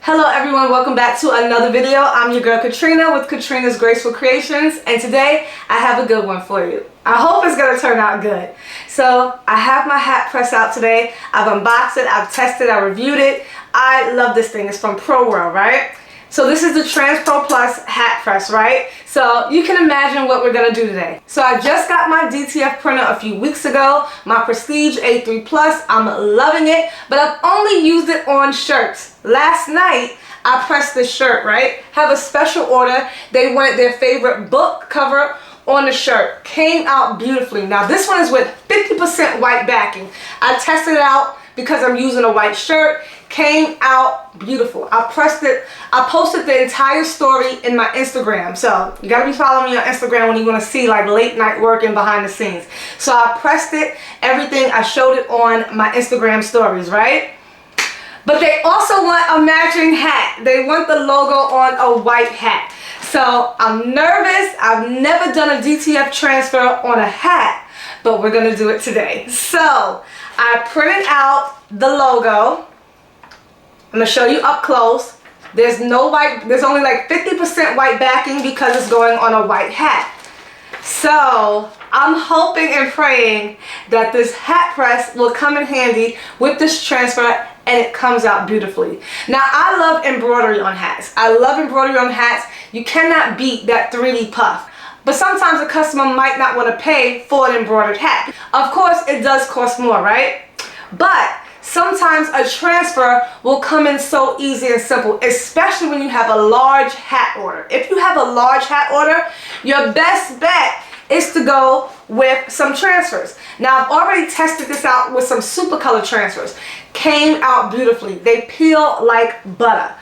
Hello everyone, welcome back to another video. I'm your girl Katrina with Katrina's Graceful Creations, and today I have a good one for you. I hope it's going to turn out good. So I have my hat press out today. I've unboxed it, I've tested, I reviewed it. I love this thing. It's from Pro World, right? So this is the Transpro Plus hat press, right? So you can imagine what we're gonna do today. So I just got my DTF printer a few weeks ago, my Prestige A3 Plus. I'm loving it, but I've only used it on shirts. Last night, I pressed this shirt, right? Have a special order. They wanted their favorite book cover on the shirt. Came out beautifully. Now this one is with 50% white backing. I tested it out because I'm using a white shirt. Came out beautiful. I pressed it. I posted the entire story in my Instagram. So you gotta be following me on Instagram when you want to see like late night working behind the scenes. So I pressed it, everything. I showed it on my Instagram stories, right? But they also want a matching hat. They want the logo on a white hat. So I'm nervous. I've never done a DTF transfer on a hat, but we're gonna do it today. So I printed out the logo. I'm gonna show you up close. There's no white, there's only like 50% white backing because it's going on a white hat. So I'm hoping and praying that this hat press will come in handy with this transfer and it comes out beautifully. Now I love embroidery on hats. I love embroidery on hats. You cannot beat that 3D puff. But sometimes a customer might not want to pay for an embroidered hat. Of course it does cost more, right? But sometimes a transfer will come in so easy and simple, especially when you have a large hat order. If you have a large hat order, your best bet is to go with some transfers. Now I've already tested this out with some super color transfers. Came out beautifully. They peel like butter.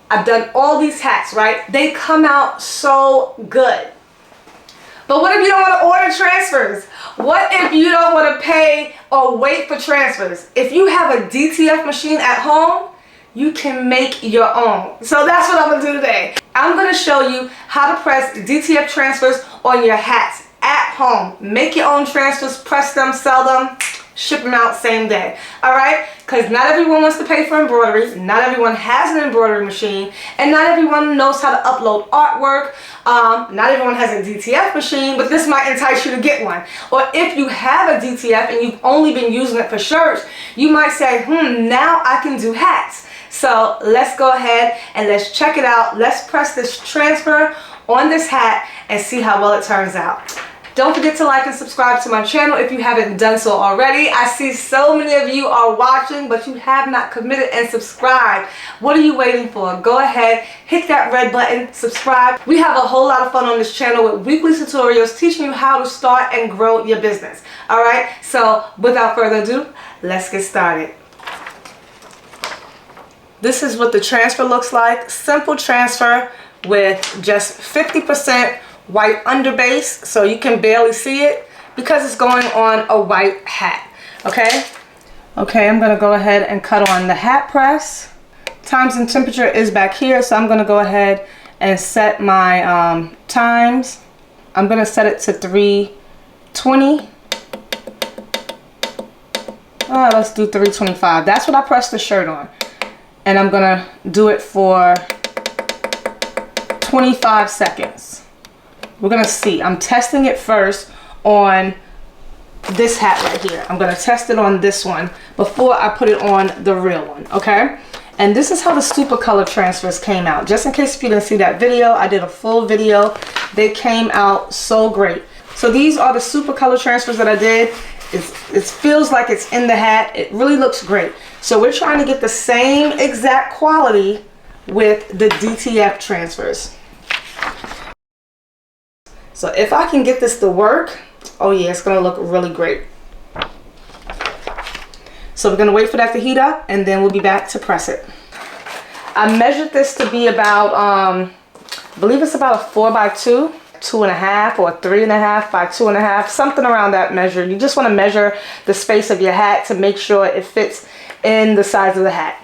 I've done all these hats, right? They come out so good. But what if you don't want to order transfers? What if you don't want to pay or wait for transfers? If you have a DTF machine at home, you can make your own. So that's what I'm going to do today. I'm going to show you how to press DTF transfers on your hats at home. Make your own transfers, press them, sell them, ship them out same day. Alright? Because not everyone wants to pay for embroidery. Not everyone has an embroidery machine. And not everyone knows how to upload artwork. Not everyone has a DTF machine, but this might entice you to get one. Or if you have a DTF and you've only been using it for shirts, you might say, now I can do hats. So let's go ahead and let's check it out. Let's press this transfer on this hat and see how well it turns out. Don't forget to like and subscribe to my channel if you haven't done so already. I see so many of you are watching, but you have not committed and subscribed. What are you waiting for? Go ahead, hit that red button, subscribe. We have a whole lot of fun on this channel with weekly tutorials teaching you how to start and grow your business. Alright, so without further ado, let's get started. This is what the transfer looks like. Simple transfer with just 50% white underbase, so you can barely see it because it's going on a white hat. Okay, I'm gonna go ahead and cut on the hat press. Times and temperature is back here, so I'm gonna go ahead and set my times. I'm gonna set it to 320. Let's do 325. That's what I pressed the shirt on, and I'm gonna do it for 25 seconds. We're gonna see. I'm testing it first on this hat right here. I'm gonna test it on this one before I put it on the real one, okay? And this is how the super color transfers came out. Just in case if you didn't see that video, I did a full video. They came out so great. So these are the super color transfers that I did. It feels like it's in the hat. It really looks great. So we're trying to get the same exact quality with the DTF transfers. So if I can get this to work, oh yeah, it's gonna look really great. So we're gonna wait for that to heat up and then we'll be back to press it. I measured this to be about, I believe it's about a 4x2, 2.5 or 3.5 by 2.5, something around that measure. You just wanna measure the space of your hat to make sure it fits in the size of the hat.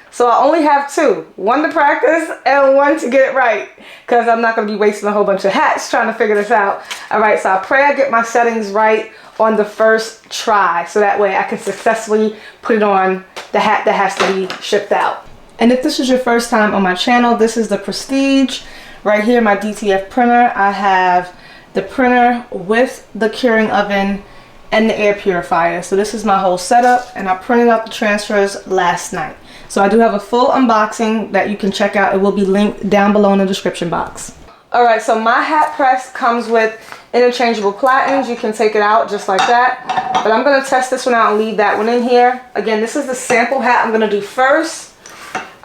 So I only have two, one to practice and one to get it right, because I'm not going to be wasting a whole bunch of hats trying to figure this out. All right, so I pray I get my settings right on the first try, so that way I can successfully put it on the hat that has to be shipped out. And if this is your first time on my channel, this is the Prestige. Right here, my DTF printer. I have the printer with the curing oven and the air purifier. So this is my whole setup, and I printed out the transfers last night. So I do have a full unboxing that you can check out. It will be linked down below in the description box. Alright, so my hat press comes with interchangeable platens. You can take it out just like that. But I'm going to test this one out and leave that one in here. Again, this is the sample hat I'm going to do first.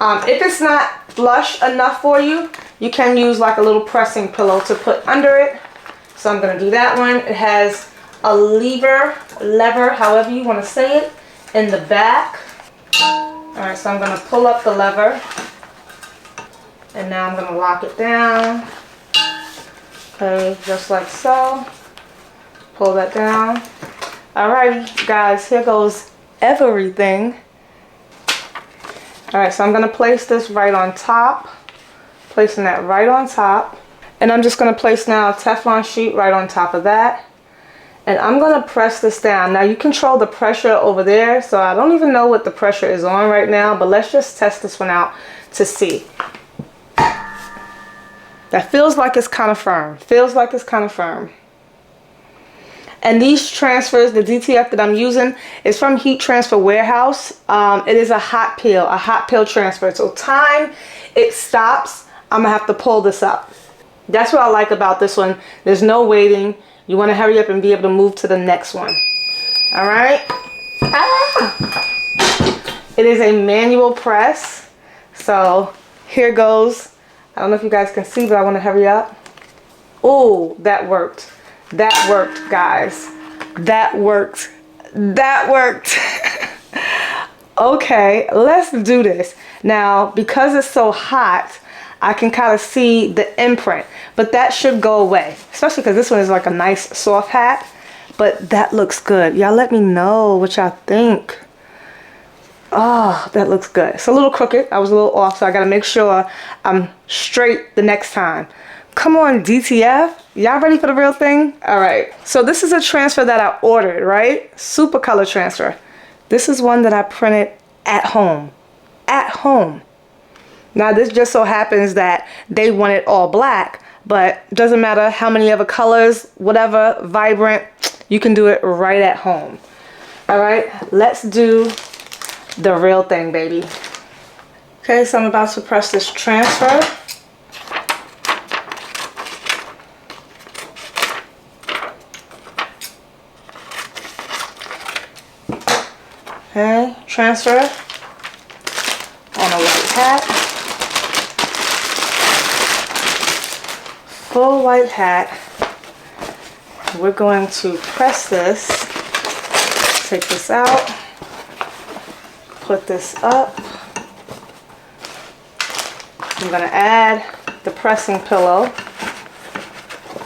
If it's not flush enough for you, you can use like a little pressing pillow to put under it. So I'm going to do that one. It has a lever, however you want to say it, in the back. Alright, so I'm going to pull up the lever. And now I'm going to lock it down. Okay, just like so. Pull that down. Alrighty, guys, here goes everything. Alright, so I'm going to place this right on top. Placing that right on top. And I'm just going to place now a Teflon sheet right on top of that. And I'm going to press this down. Now you control the pressure over there. So I don't even know what the pressure is on right now. But let's just test this one out to see. That feels like it's kind of firm. Feels like it's kind of firm. And these transfers, the DTF that I'm using, is from TransferWarehouse. It is a hot peel transfer. So time it stops, I'm gonna have to pull this up. That's what I like about this one. There's no waiting. You want to hurry up and be able to move to the next one. All right. It is a manual press. So here goes. I don't know if you guys can see, but I want to hurry up. Oh, that worked. That worked, guys. That worked. That worked. Okay, let's do this. Now, because it's so hot, I can kind of see the imprint, but that should go away, especially because this one is like a nice soft hat. But that looks good. Y'all let me know what y'all think. Oh, that looks good. It's a little crooked. I was a little off, so I got to make sure I'm straight the next time. Come on, DTF. Y'all ready for the real thing? All right. So this is a transfer that I ordered, right? Super color transfer. This is one that I printed at home. At home. Now this just so happens that they want it all black, but it doesn't matter how many other colors, whatever, vibrant, you can do it right at home. All right, let's do the real thing, baby. Okay, so I'm about to press this transfer. Okay, transfer on a white hat. Full white hat. We're going to press this. Take this out. Put this up. I'm going to add the pressing pillow.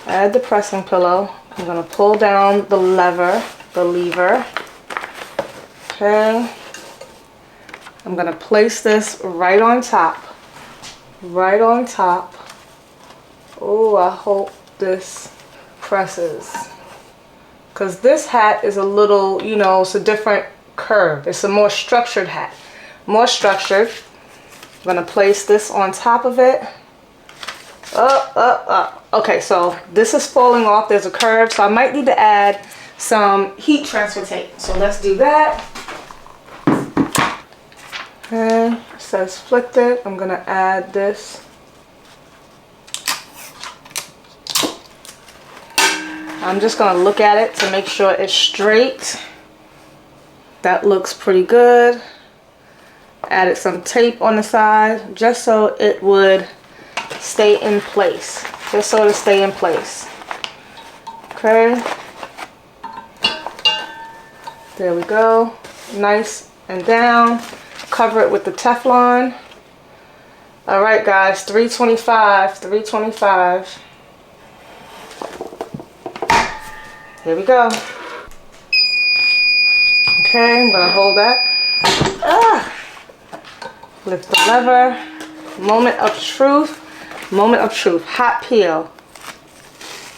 Add the pressing pillow. I'm going to pull down the lever. Okay. I'm going to place this right on top. Right on top. Oh, I hope this presses. Because this hat is a little, you know, it's a different curve. It's a more structured hat. More structured. I'm going to place this on top of it. Up. Okay, so this is falling off. There's a curve. So I might need to add some heat transfer tape. So let's do that. Okay, it says flicked it. I'm going to add this. I'm just going to look at it to make sure it's straight. That looks pretty good. Added some tape on the side just so it would stay in place. Just so it'll stay in place. Okay. There we go. Nice and down. Cover it with the Teflon. Alright guys, 325. Here we go. Okay, I'm gonna hold that. Lift the lever. Moment of truth. Moment of truth. Hot peel.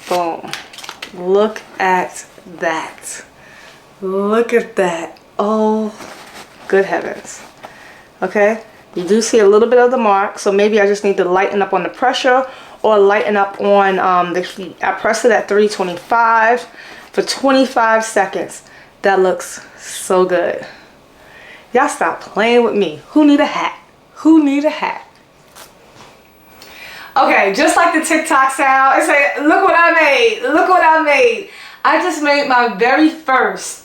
Boom. Look at that. Look at that. Oh, good heavens. Okay, You do see a little bit of the mark, so maybe I just need to lighten up on the pressure or lighten up on the heat. I pressed it at 325 for 25 seconds. That looks so good. Y'all stop playing with me. Who need a hat? Who need a hat? Okay, just like the TikTok sound, it's like, look what I made. Look what I made. I just made my very first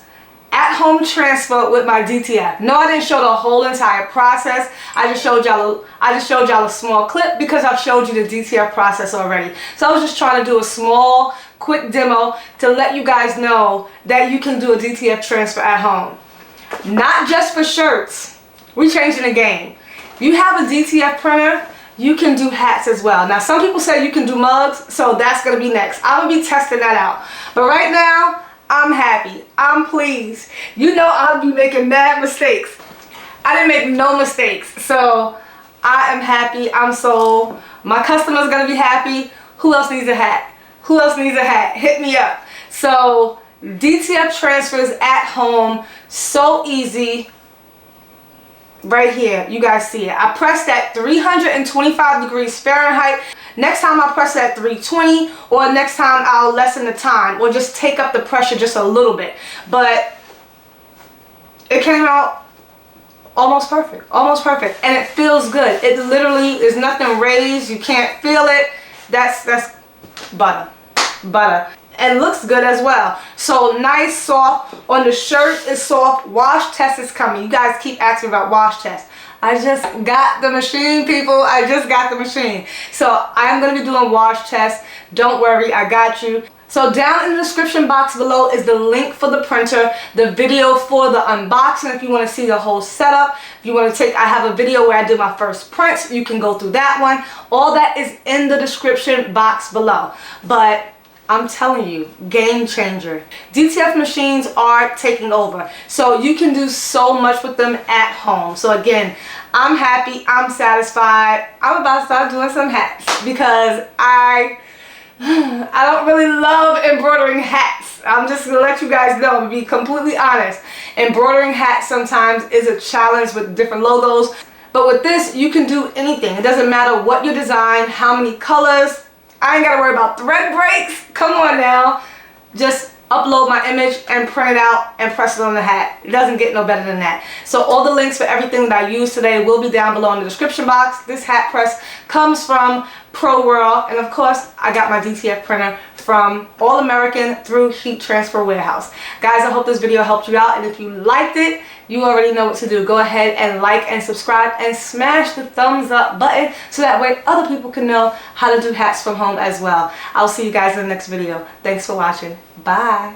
at-home transfer with my DTF. No, I didn't show the whole entire process. I just showed y'all a small clip because I've showed you the DTF process already. So I was just trying to do a small, quick demo to let you guys know that you can do a DTF transfer at home. Not just for shirts. We're changing the game. If you have a DTF printer, you can do hats as well. Now, some people say you can do mugs, so that's going to be next. I'm going to be testing that out. But right now, I'm happy. I'm pleased. You know I'll be making mad mistakes. I didn't make no mistakes. So I am happy. I'm sold. My customer's going to be happy. Who else needs a hat? Who else needs a hat? Hit me up. So DTF transfers at home. So easy. Right here. You guys see it. I pressed at 325 degrees Fahrenheit. Next time I'll press it at 320, or next time I'll lessen the time or just take up the pressure just a little bit. But it came out almost perfect. Almost perfect. And it feels good. It literally is nothing raised. You can't feel it. That's butter. Butter. And looks good as well. So nice, soft. On the shirt is soft. Wash test is coming. You guys keep asking about wash test. I just got the machine, people. I just got the machine. So I'm going to be doing wash tests. Don't worry, I got you. So down in the description box below is the link for the printer, the video for the unboxing if you want to see the whole setup. If you want to I have a video where I did my first prints. You can go through that one. All that is in the description box below. But I'm telling you, game changer. DTF machines are taking over. So you can do so much with them at home. So again, I'm happy, I'm satisfied. I'm about to start doing some hats because I don't really love embroidering hats. I'm just gonna let you guys know, to be completely honest. Embroidering hats sometimes is a challenge with different logos. But with this, you can do anything. It doesn't matter what you design, how many colors. I ain't gotta worry about thread breaks. Come on now. Just upload my image and print it out and press it on the hat. It doesn't get no better than that. So all the links for everything that I use today will be down below in the description box. This hat press comes from Pro World, and of course I got my DTF printer from All American through TransferWarehouse. Guys, I hope this video helped you out, and if you liked it, you already know what to do. Go ahead and like and subscribe and smash the thumbs up button so that way other people can know how to do hats from home as well. I'll see you guys in the next video. Thanks for watching. Bye.